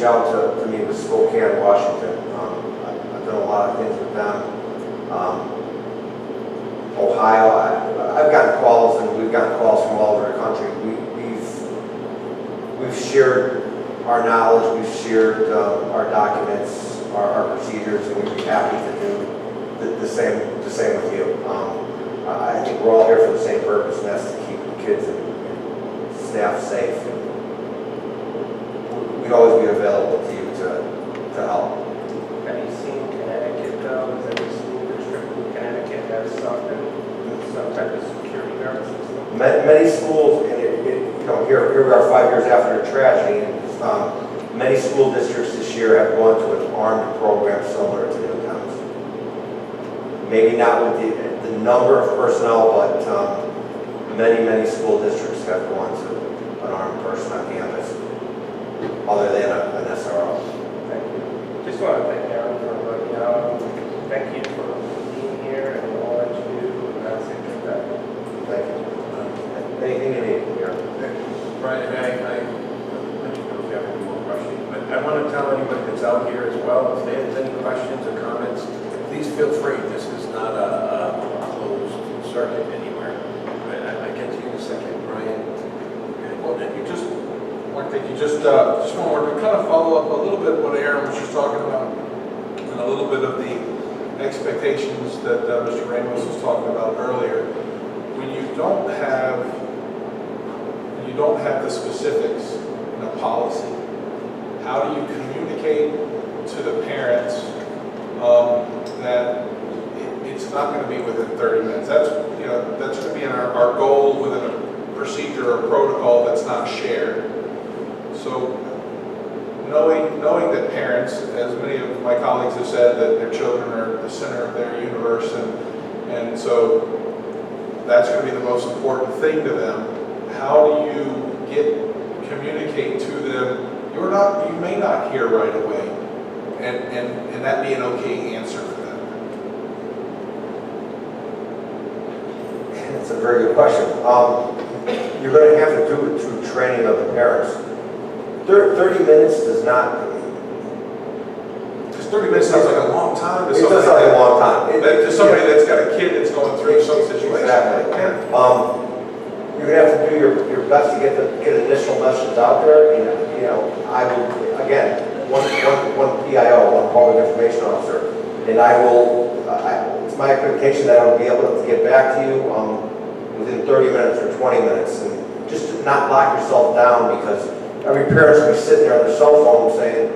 out to me with Spokane, Washington. I've done a lot of things with them. Ohio, I've gotten calls, and we've gotten calls from all over the country. We've shared our knowledge, we've shared our documents, our procedures, and we'd be happy to do the same with you. I think we're all here for the same purpose, and that's to keep the kids and staff safe. We'd always be available to you to help. Have you seen Connecticut though? Is every school district in Connecticut has some type of security guard system? Many schools, and here we are 5 years after the tragedy, and many school districts this year have gone to an armed program similar to Newtown's. Maybe not with the number of personnel, but many school districts have gone to an armed person on campus, other than an SRO. Thank you. Just want to thank Aaron for letting me out. Thank you for being here and all that you do. And that's it. Thank you. Anything you need here? Brian, let you know if you have any more questions. But I want to tell anybody that's out here as well, if they have any questions or comments, please feel free. This is not a closed circuit anywhere. But I get to you in a second, Brian. Well, you just one thing, just one more to kind of follow up a little bit what Aaron was just talking about, and a little bit of the expectations that Mr. Ramos was talking about earlier. When you don't have the specifics in a policy, how do you communicate to the parents that it's not going to be within 30 minutes? That's going to be our goal within a procedure or protocol that's not shared. So knowing that parents, as many of my colleagues have said, that their children are the center of their universe, and so that's going to be the most important thing to them. How do you communicate to them? You may not hear right away, and that be an okay answer for them. That's a very good question. You're going to have to do it through training of the parents. 30 minutes does not. Because 30 minutes sounds like a long time to It somebody. does sound like a long time. To somebody that's got a kid that's going through some situation. Exactly. Yeah. You're going to have to do your best to get initial messages out there. I will, again, one PIO, one public information officer, and it's my expectation that I will be able to get back to you within 30 minutes or 20 minutes, and just to not lock yourself down, because every parent's going to be sitting there on their cell phone saying,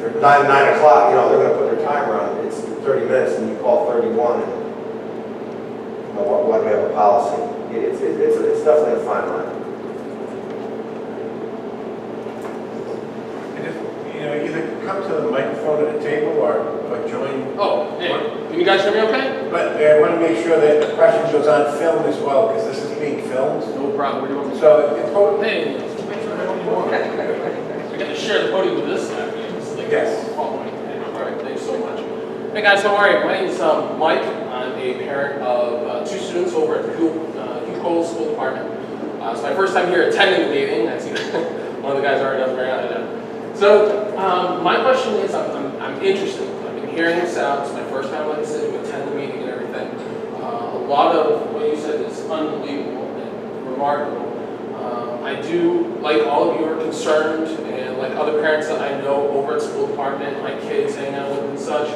they're 9 o'clock, they're going to put their timer on. It's 30 minutes, and you call 31, and why do we have a policy? It's definitely a fine line. And either come to the microphone at the table or join. Oh, hey, can you guys hear me okay? But I want to make sure that the question goes on film as well, because this is being filmed. No problem. We're doing So it's hey, make sure I don't want. We got to share the podium with this side. Yes. All right, thanks so much. Hey guys, how are you? My name is Mike. I'm a parent of 2 students over at the Hugh Cole School Department. It's my first time here attending the meeting. That's one of the guys already does very well. So my question is, I'm interested. I've been hearing this out. It's my first time, like I said, to attend the meeting and everything. A lot of what you said is unbelievable and remarkable. I do, like all of you, are concerned, and like other parents that I know over at the school department, my kids hang out with and such,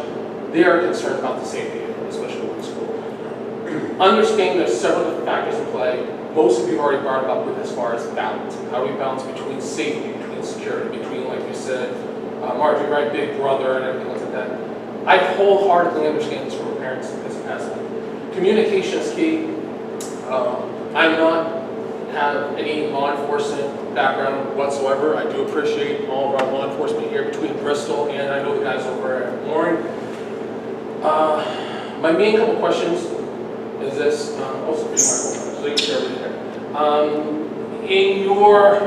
they are concerned about the safety, especially in school. Understanding there's several different factors in play. Most of you have already brought it up with as far as balance. How do we balance between safety, between security, between, like you said, Marjorie, right, big brother and everything like that. I wholeheartedly understand this from a parent's aspect. Communication is key. I'm not have any law enforcement background whatsoever. I do appreciate all of our law enforcement here between Bristol and I know the guys over at Warren. My main couple questions is this, also for you, Michael, so you can share with you here. In your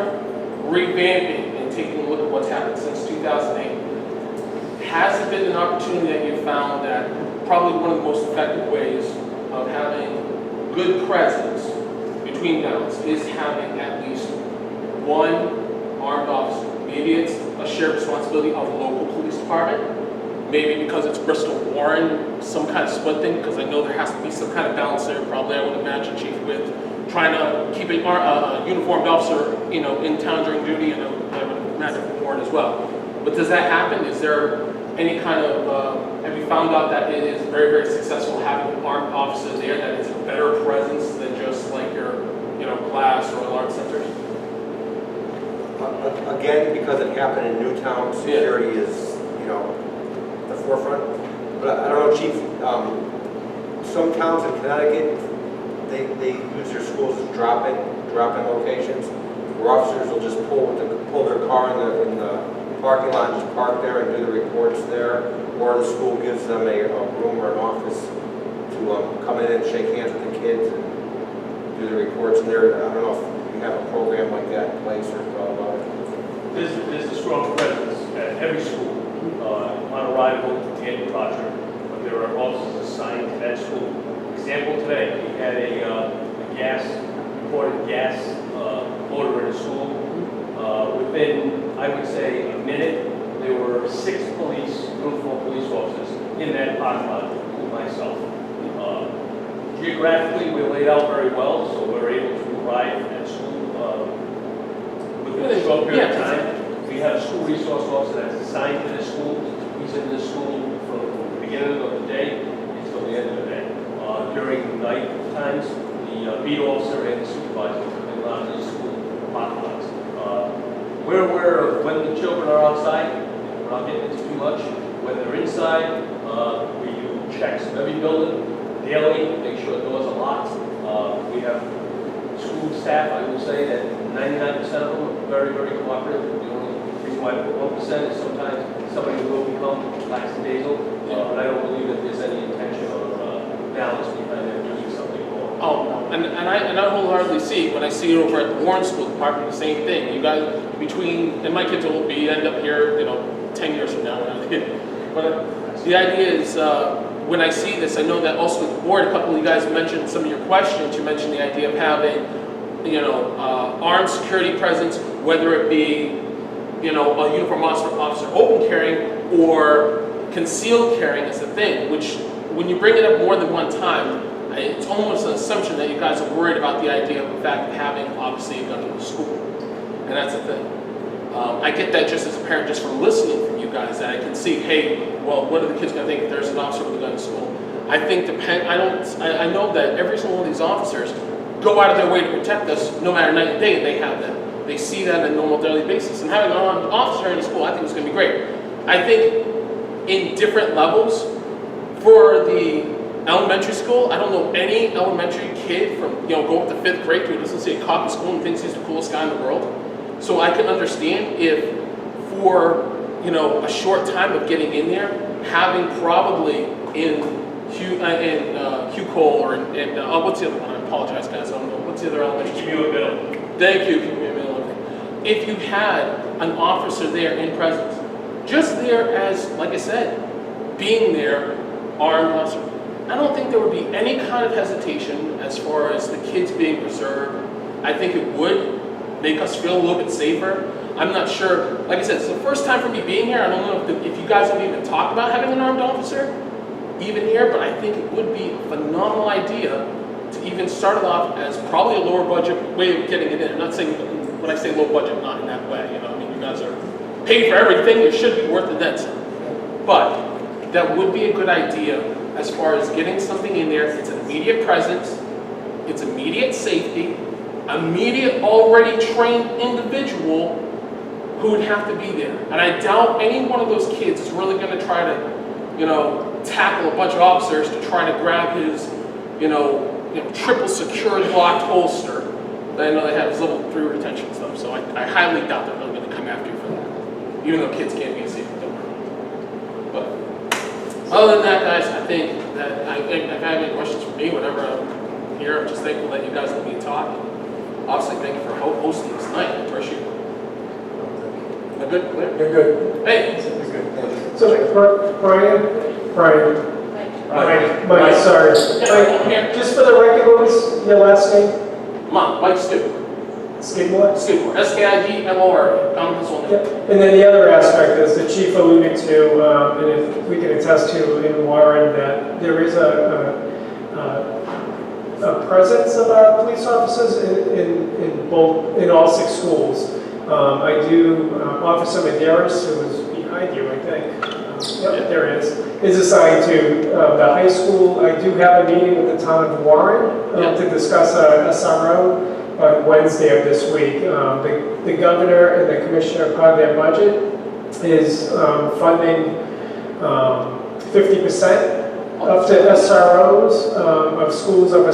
revamping and taking a look at what's happened since 2008, has it been an opportunity that you found that probably one of the most effective ways of having good presence between balance is having at least one armed officer? Maybe it's a shared responsibility of the local police department. Maybe because it's Bristol Warren, some kind of split thing, because I know there has to be some kind of balance there, probably, I would imagine, Chief, with trying to keep a uniformed officer, in town during duty, and I would imagine for Warren as well. But does that happen? Is there any kind of, have you found out that it is very, very successful having an armed officer there, that it's a better presence than just like your, glass or alarm sensors? Again, because it happened in Newtown, security is, the forefront. But I don't know, Chief, some towns in Connecticut, they use their schools as drop-in locations, where officers will just pull their car in the parking lot, just park there and do the reports there, or the school gives them a room or an office to come in and shake hands with the kids and do the reports in there. I don't know if you have a program like that in place or thought about it. There's a strong presence at every school on arrival and departure. There are officers assigned to that school. Example today, we had a reported gas odor in the school. Within, I would say, a minute, there were 6 uniformed police officers in that parking lot, including myself. Geographically, we're laid out very well, so we're able to arrive at school within a short period of time. We have a school resource officer that's assigned to the school. He's in the school from the beginning of the day until the end of the day. During night times, the beat officer and the supervisor come around the school parking lots. We're aware of when the children are outside. We're not getting into too much. When they're inside, we do checks of every building daily, make sure the doors are locked. We have school staff, I will say that 99% of them are very, very cooperative. The only reason why I put 1% is sometimes somebody will become lackadaisical, but I don't believe that there's any intention or balance behind them doing something wrong. Oh, no. And I wholeheartedly see, when I see it over at the Warren School Department, the same thing. You guys, and my kids will end up here, 10 years from now when I'm a kid. But the idea is, when I see this, I know that also with the board, a couple of you guys mentioned some of your questions. You mentioned the idea of having, armed security presence, whether it be, a uniform officer open carrying or concealed carrying is the thing, which when you bring it up more than one time, it's almost an assumption that you guys are worried about the idea of the fact of having obviously a gun in the school. And that's the thing. I get that just as a parent, just from listening from you guys, that I can see, hey, well, what are the kids going to think if there's an officer with a gun in school? I think I know that every single one of these officers go out of their way to protect us, no matter night and day, and they have that. They see that on a normal daily basis. And having an armed officer in the school, I think is going to be great. I think in different levels, for the elementary school, I don't know any elementary kid from, go up to 5th grade who doesn't see a cop in school and thinks he's the coolest guy in the world. So I can understand if for, a short time of getting in there, having probably in Hugh Cole or in what's the other one? I apologize, guys. I don't know. What's the other elementary school? Give you a bill. Thank you. Give me a bill. If you had an officer there in presence, just there as, like I said, being there, armed officer, I don't think there would be any kind of hesitation as far as the kids being preserved. I think it would make us feel a little bit safer. I'm not sure, like I said, it's the first time for me being here. I don't know if you guys have even talked about having an armed officer, even here, but I think it would be a phenomenal idea to even start it off as probably a lower budget way of getting it in. I'm not saying, when I say low budget, not in that way, you guys are paying for everything, it should be worth the net some. But that would be a good idea as far as getting something in there. It's an immediate presence, it's immediate safety, immediate already trained individual who would have to be there. And I doubt any one of those kids is really going to try to, tackle a bunch of officers to try to grab his, triple secured locked holster. I know they have his level 3 retention stuff, so I highly doubt they're really going to come after you for that. Even though kids can't be a safe But other than that, guys, I think that if I have any questions for me, whenever I'm here, I'm just thankful that you guys let me talk. Obviously, thank you for hosting this night. I appreciate it. Am I good? Clear? You're good. Hey. So, Brian, Mike, sorry. Yeah, I'm here. Just for the record, what was your last name? Come on, Mike Stu. Skidmore. Skidmore, Skidmore, down in Pennsylvania. Yep. And then the other aspect, as the chief alluded to, and if we can attest to in Warren, that there is a presence of our police officers in all 6 schools. I do, Officer Medeiros, who is behind you, I think. Yep, there it is assigned to the high school. I do have a meeting with the town of Warren to discuss a SRO on Wednesday of this week. The governor and the commissioner, part of their budget is funding 50% up to SROs of schools of a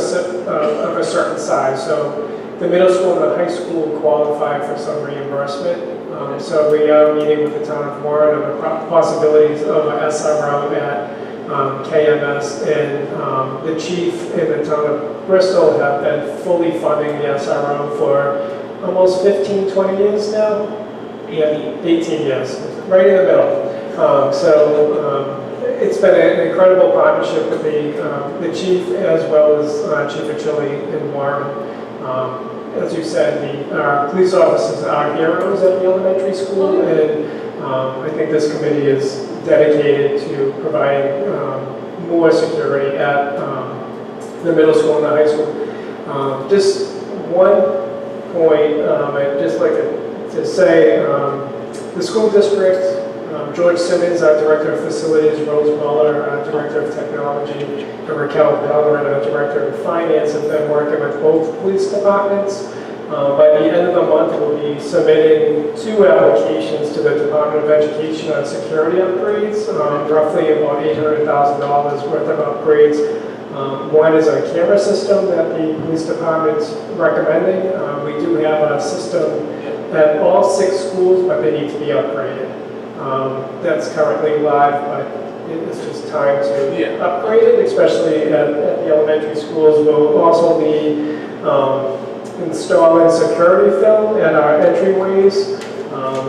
certain size. So the middle school and the high school qualify for some reimbursement. So we are meeting with the town of Warren on the possibilities of a SRO at KMS, and the chief and the town of Bristol have been fully funding the SRO for almost 15, 20 years now. 18 years, right in the middle. It's been an incredible partnership with the chief as well as Chief Achille in Warren. As you said, our police officers are heroes at the elementary school, and I think this committee is dedicated to providing more security at the middle school and the high school. Just one point, I'd just like to say, the school district, George Simmons, our Director of Facilities, Rose Muller, our Director of Technology, and Raquel Pellerin, our Director of Finance, have been working with both police departments. By the end of the month, we'll be submitting 2 applications to the Department of Education on security upgrades, roughly about $800,000 worth of upgrades. One is a camera system that the police department's recommending. We do have a system at all 6 schools, but they need to be upgraded. That's currently live, but it's just time to upgrade it, especially at the elementary schools. We'll also be installing security film at our entryways.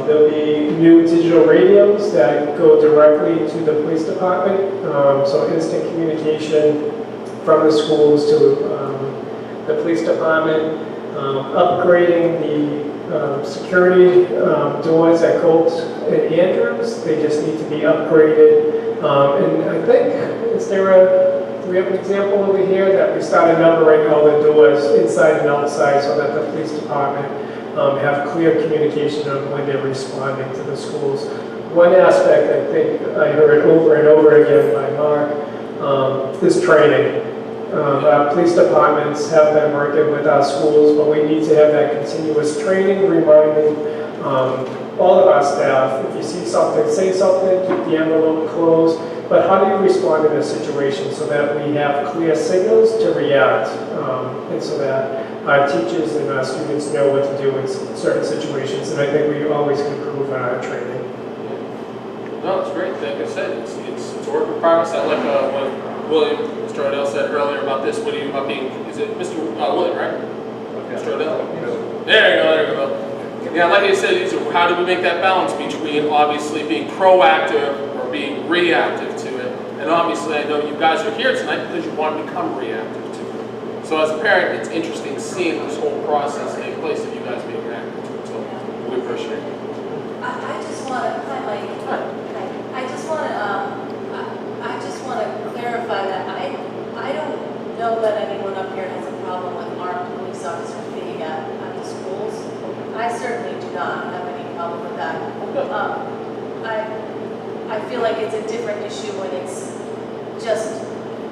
There'll be new digital radios that go directly to the police department, so instant communication from the schools to the police department. Upgrading the security doors at Colt and Andrews, they just need to be upgraded. And I think, do we have an example over here that we started numbering all the doors inside and outside so that the police department have clear communication on when they're responding to the schools. One aspect I think I heard over and over again by Mark is training. Our police departments have been working with our schools, but we need to have that continuous training, reminding all of our staff, if you see something, say something, keep the envelope closed. But how do you respond in a situation so that we have clear signals to react, and so that our teachers and our students know what to do in certain situations? And I think we always can improve on our training. No, it's great. Like I said, it's a work in progress. I like what William, Mr. Odell said earlier about this. What are you about being? Is it Mr. William, right? Okay. Mr. Odell. There you go. Yeah, like I said, how do we make that balance between obviously being proactive or being reactive to it? And obviously, I know you guys are here tonight because you want to become reactive to it. So as a parent, it's interesting seeing this whole process take place of you guys being reactive to it. So we appreciate it. I just want to, I just want to clarify that I don't know that anyone up here has a problem with armed police officers being at the schools. I certainly do not have any problem with that. I feel like it's a different issue when it's just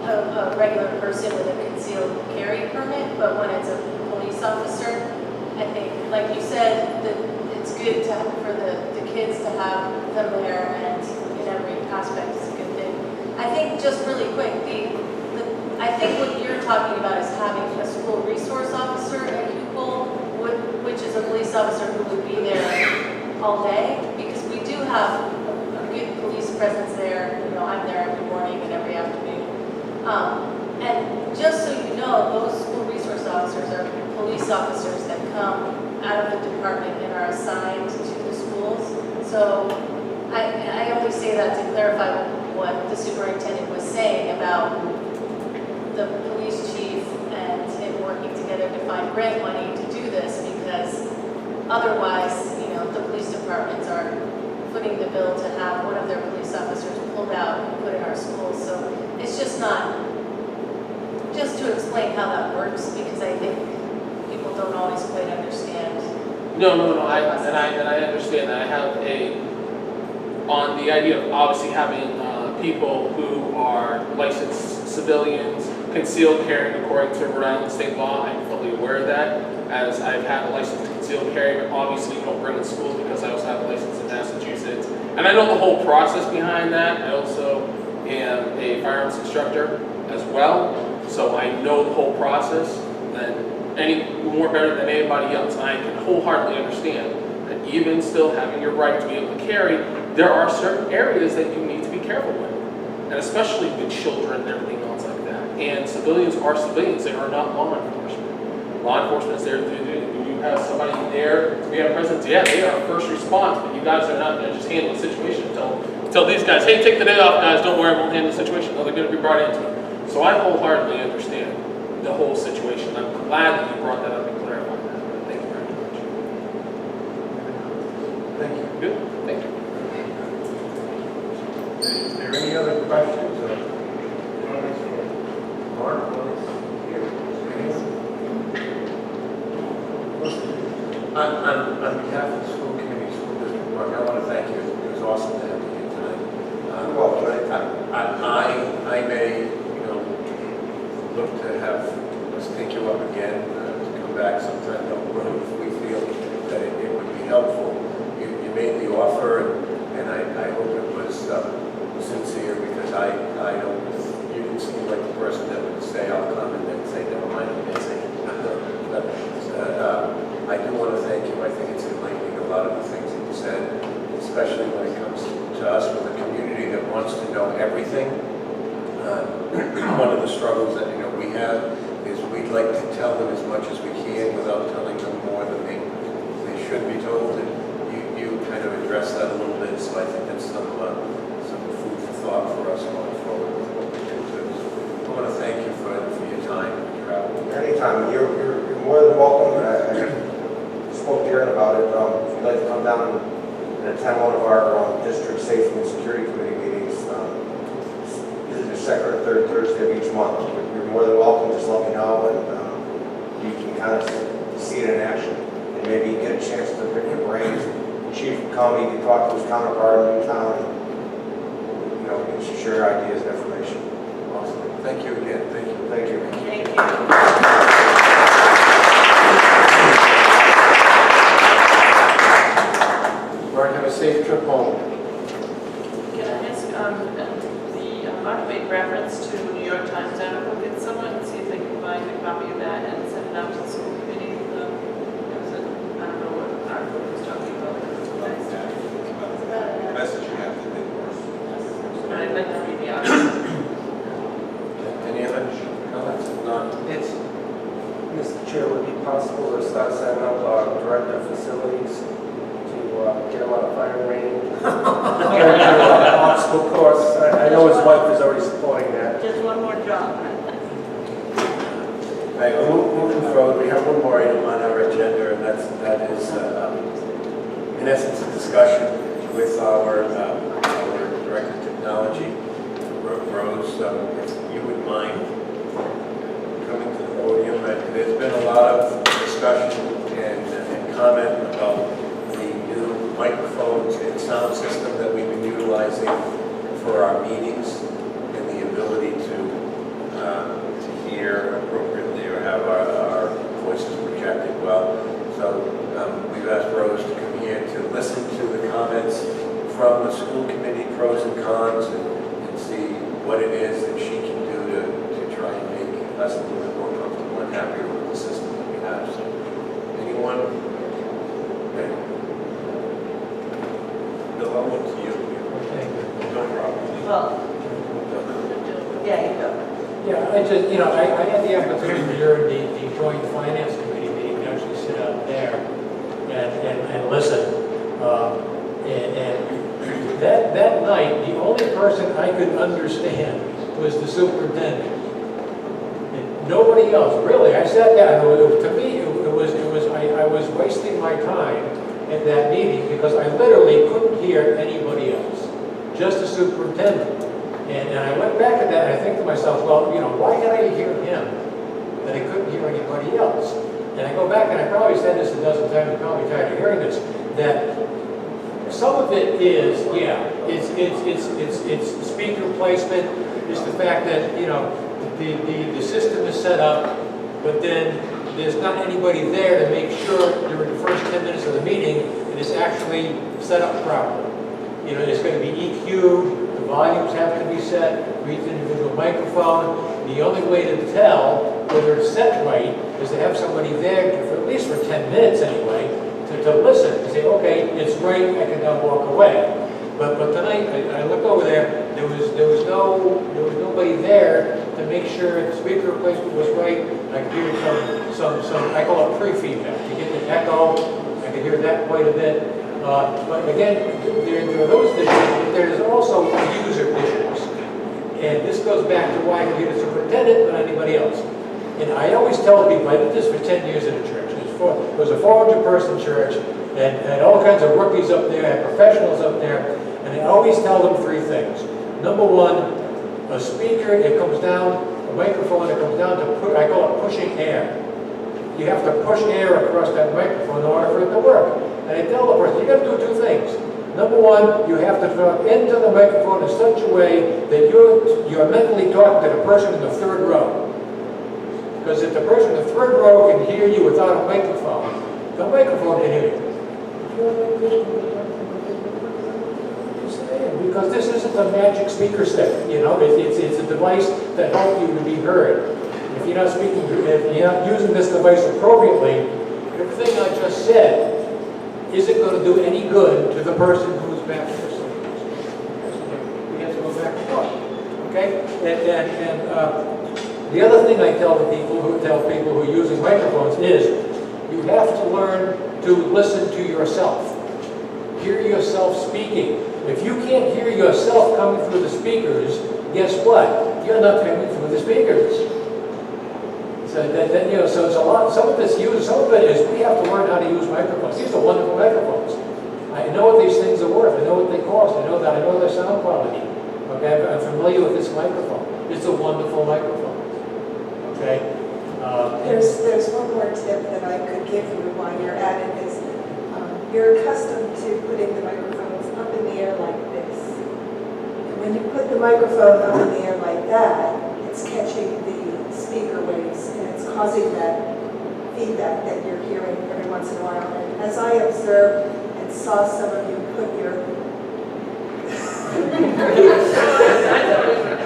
a regular person with a concealed carry permit, but when it's a police officer, I think, like you said, that it's good for the kids to have them there, and in every aspect is a good thing. I think just really quick, I think what you're talking about is having a school resource officer at Hupel, which is a police officer who would be there all day, because we do have a good police presence there. You know, I'm there every morning and every afternoon. And just so you know, those school resource officers are police officers that come out of the department and are assigned to the schools. So I only say that to clarify what the superintendent was saying about the police chief and him working together to find grant money to do this, because because otherwise, you know, the police departments are footing the bill to have one of their police officers pulled out and put in our schools. So it's just not, just to explain how that works, because I think people don't always quite understand. No, I understand that. I have on the idea of obviously having people who are licensed civilians, concealed carrying according to Rhode Island state law. I'm fully aware of that, as I've had a license to concealed carry, but obviously you don't bring in schools because I also have a license in Massachusetts. And I know the whole process behind that. I also am a firearms instructor as well, so I know the whole process. And any more better than anybody else, I can wholeheartedly understand that even still having your right to be able to carry, there are certain areas that you need to be careful with, and especially with children and everything else like that. And civilians are civilians; they are not law enforcement. Law enforcement is there to do. You have somebody there to be a presence. Yeah, they are first response, but you guys are not going to just handle the situation. Tell these guys, hey, take the day off, guys. Don't worry, we'll handle the situation. No, they're going to be brought into it. So I wholeheartedly understand the whole situation. I'm glad that you brought that up and clarified that. Thank you very much. Thank you. Good. Thank you. Is there any other questions or comments for Mark? On behalf of the school committee, school district, Mark, I want to thank you. It was awesome to have you here tonight. Well, I may, look to have us take you up again, to come back sometime down the road if we feel that it would be helpful. You made the offer, and I hope it was sincere, because I don't, you didn't seem like the person that would say, I'll come, and then say, never mind, I can't say it. I do want to thank you. I think it's enlightening, a lot of the things that you said, especially when it comes to us with a community that wants to know everything. One of the struggles that we have is we'd like to tell them as much as we can without telling them more than they should be told. And you kind of address that a little bit, so I think that's some food for thought for us going forward with what we do too. So I want to thank you for your time and your travel. anytime, you're more than welcome. I spoke to Aaron about it. If you'd like to come down and attend one of our district safety and security committee meetings, the second or third Thursday of each month, you're more than welcome. Just let me know, and you can kind of see it in action, and maybe get a chance to pick your brains. Chief can come, he can talk to his counterpart in town, and we can share ideas and information. Awesome. Thank you again. Thank you. Thank you. Thank you. Mark, have a safe trip home. Can I ask, Mark made reference to New York Times article. Can someone see if they can find a copy of that and send it out to the school committee? I don't know what article he was talking about. Message you have to take first. I'd like to read the article. Any other comments? None. Mr. Chair, would it be possible to start setting up director of facilities to get him on a firing range? Obstacle course. I know his wife is already supporting that. Just one more job. All right, moving forward, we have one more item on our agenda, and that is, in essence, a discussion with our Director of Technology, Rose. If you would mind coming to the podium. There's been a lot of discussion and comment about the new microphones and sound system that we've been utilizing for our meetings, and the ability to hear appropriately or have our voices projected well. So we've asked Rose to come here to listen to the comments from the school committee, pros and cons, and see what it is that she can do to try and make us a little bit more comfortable and happier with the system that we have. So, anyone? Okay. Bill, I'll look to you. No problem. Well, yeah, you go. Yeah, I had the opportunity during the joint finance committee meeting to actually sit out there and listen. And that night, the only person I could understand was the superintendent. And nobody else, really. I sat down, to me, I I was wasting my time at that meeting because I literally couldn't hear anybody else, just the superintendent. And I went back at that and I think to myself, well, you know, why can I hear him and I couldn't hear anybody else? And I go back and I probably said this a dozen times, I'm probably tired of hearing this, that some of it is, yeah, it's speaker placement, it's the fact that, you know, the system is set up, but then there's not anybody there to make sure during the first 10 minutes of the meeting it is actually set up properly. You know, it's going to be EQ'd, the volumes have to be set for each individual microphone. The only way to tell whether it's set right is to have somebody there, for at least for 10 minutes anyway, to listen, to say, okay, it's right, I can now walk away. But tonight, I looked over there, there was nobody there to make sure the speaker replacement was right. I could hear some I call it pre-feedback. You get the echo, I could hear that quite a bit. But again, there are those issues, but there's also user issues. And this goes back to why I can hear the superintendent than anybody else. And I always tell people, I did this for 10 years in a church. It was a 400-person church, and had all kinds of rookies up there, had professionals up there, and I always tell them three things. Number one, a speaker, it comes down, a microphone, it comes down to, I call it pushing air. You have to push air across that microphone in order for it to work. And I tell the person, you got to do two things. Number one, you have to talk into the microphone in such a way that you're mentally talking to the person in the third row. Because if the person in the third row can hear you without a microphone, the microphone can hear you. Because this isn't a magic speaker set, you know, it's a device that helps you to be heard. If you're not speaking, if you're not using this device appropriately, everything I just said isn't going to do any good to the person who's back there. So we have to go back and forth, okay? The other thing I tell people who are using microphones is you have to learn to listen to yourself. Hear yourself speaking. If you can't hear yourself coming through the speakers, guess what? You're not coming through the speakers. So you know, so it's a lot. Some of it's used. Some of it is we have to learn how to use microphones. These are wonderful microphones. I know what these things are worth. I know what they cost. I know their sound quality. Okay, I'm familiar with this microphone. It's a wonderful microphone. Okay. There's one more tip that I could give you while you're at it is you're accustomed to putting the microphones up in the air like this. And when you put the microphone up in the air like that, it's catching the speaker waves and it's causing that feedback that you're hearing every once in a while. And as I observed and saw some of you put your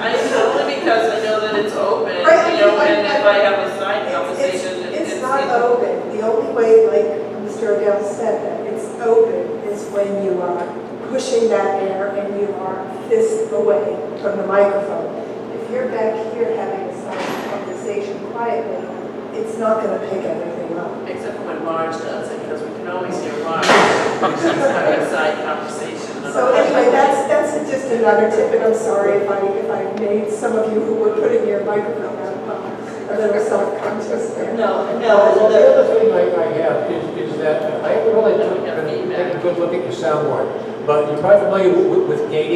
I only because I know that it's open, right, you know, and if I have a side conversation, it's not open. The only way, like Mr. Odell said, that it's open is when you are pushing that air and you are fist away from the microphone. If you're back here having a side conversation quietly, it's not going to pick everything up. except for when Marge does it, because we can always hear Marge. She's having a side conversation. So anyway, that's just another tip, and I'm sorry if I made some of you who were putting your microphone up a little self-conscious there. No. The other thing I have is that I haven't really taken a good look at your soundboard, but you're probably familiar with gating.